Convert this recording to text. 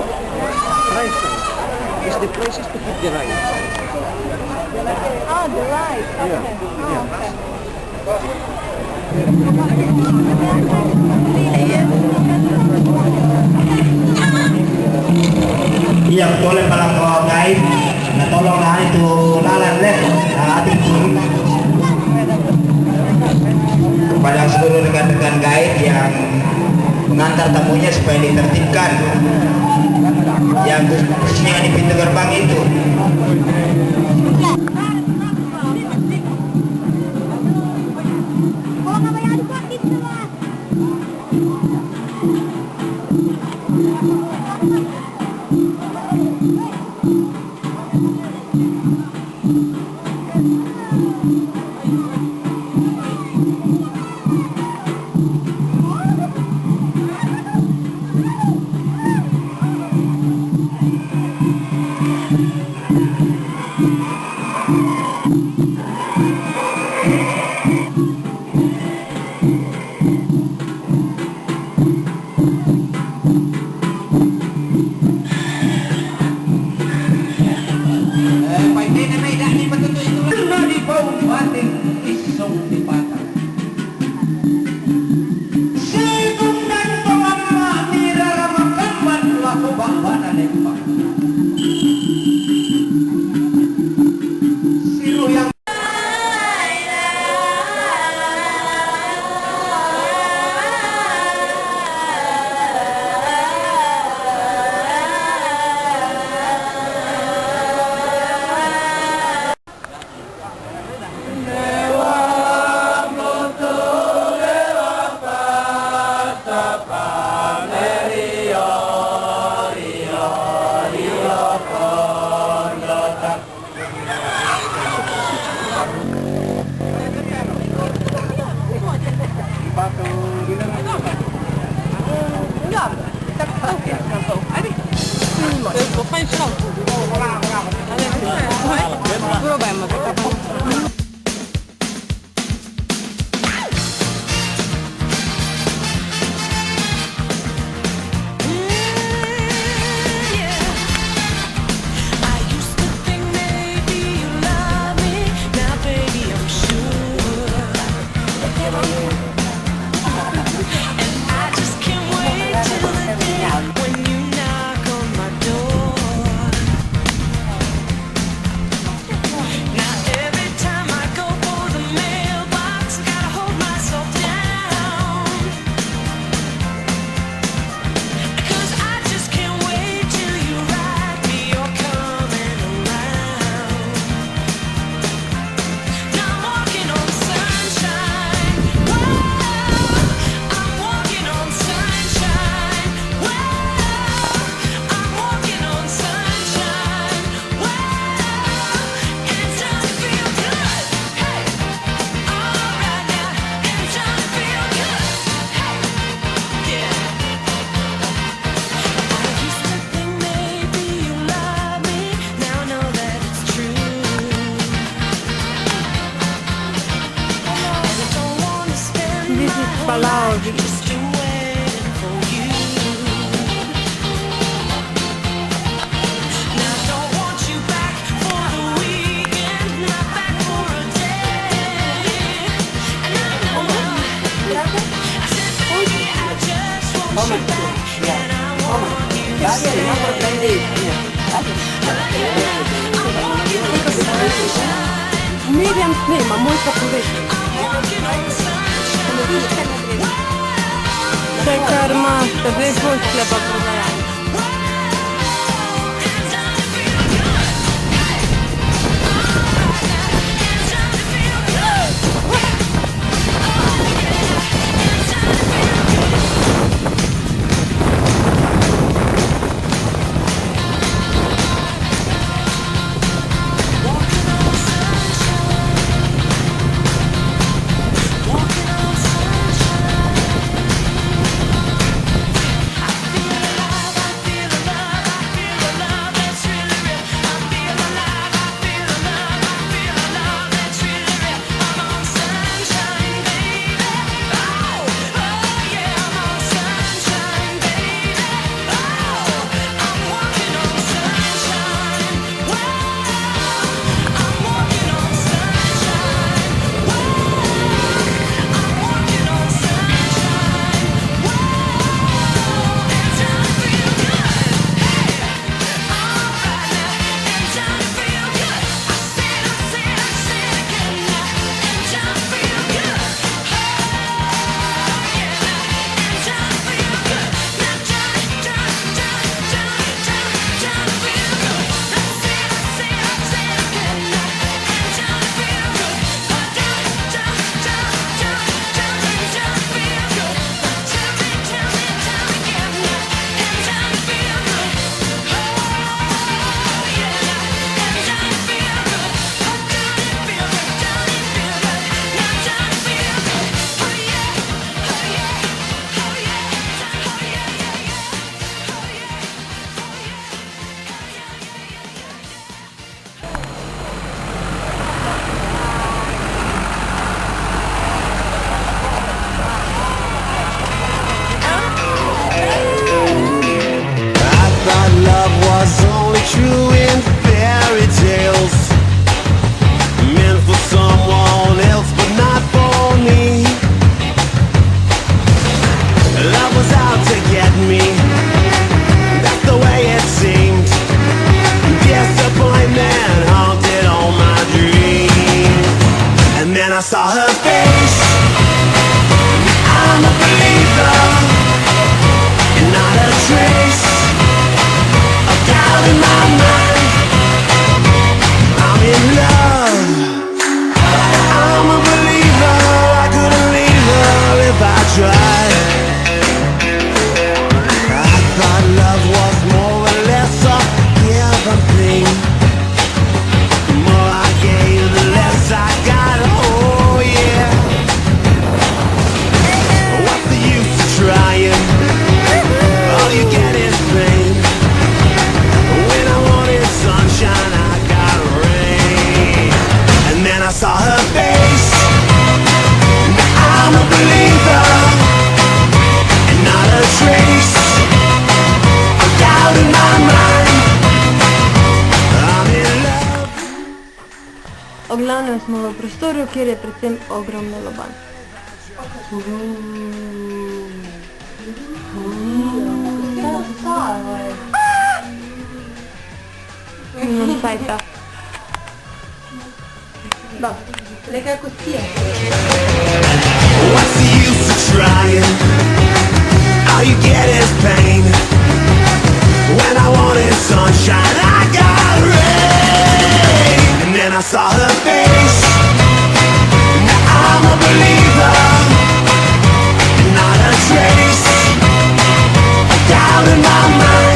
Rice tank. Is the place is to put the rice. Oh, the rice. Okay. Yeah. Oh, okay. Iya betul para guide. Nah tolonglah itu lalat deh. Kepada seluruh rekan-rekan guide yang mengantar tamunya supaya ditertibkan. Yang khususnya di pintu gerbang itu. Palau. Medium nih, molto pure. Čekaj, master, zdaj svoj sklepa prodaja. true in fairy tales, meant for someone else but not for me. Love was out to get me, that's the way it seemed. Disappointment haunted all my dreams. And then I saw her face, I'm a believer, and not a trace of doubt in my mind. I'm in love, I'm a believer, I couldn't leave her if I tried. I thought love was more or less a given thing. The more I gave, the less I got, oh yeah. What's the use of trying? All you get is pain. When I wanted sunshine, I got rain. And then I saw her face. Now I'm a believer, and not a trace of doubt in my mind. I'm in love. Oglavnem smo v prostoru, kjer je predvsem ogromno lobanj. Non sai ta. Da, le kaj così è. What's the use of trying? All you get is pain. When I wanted sunshine, I got rain. And then I saw her face. Now I'm a believer, not a trace of doubt in my mind.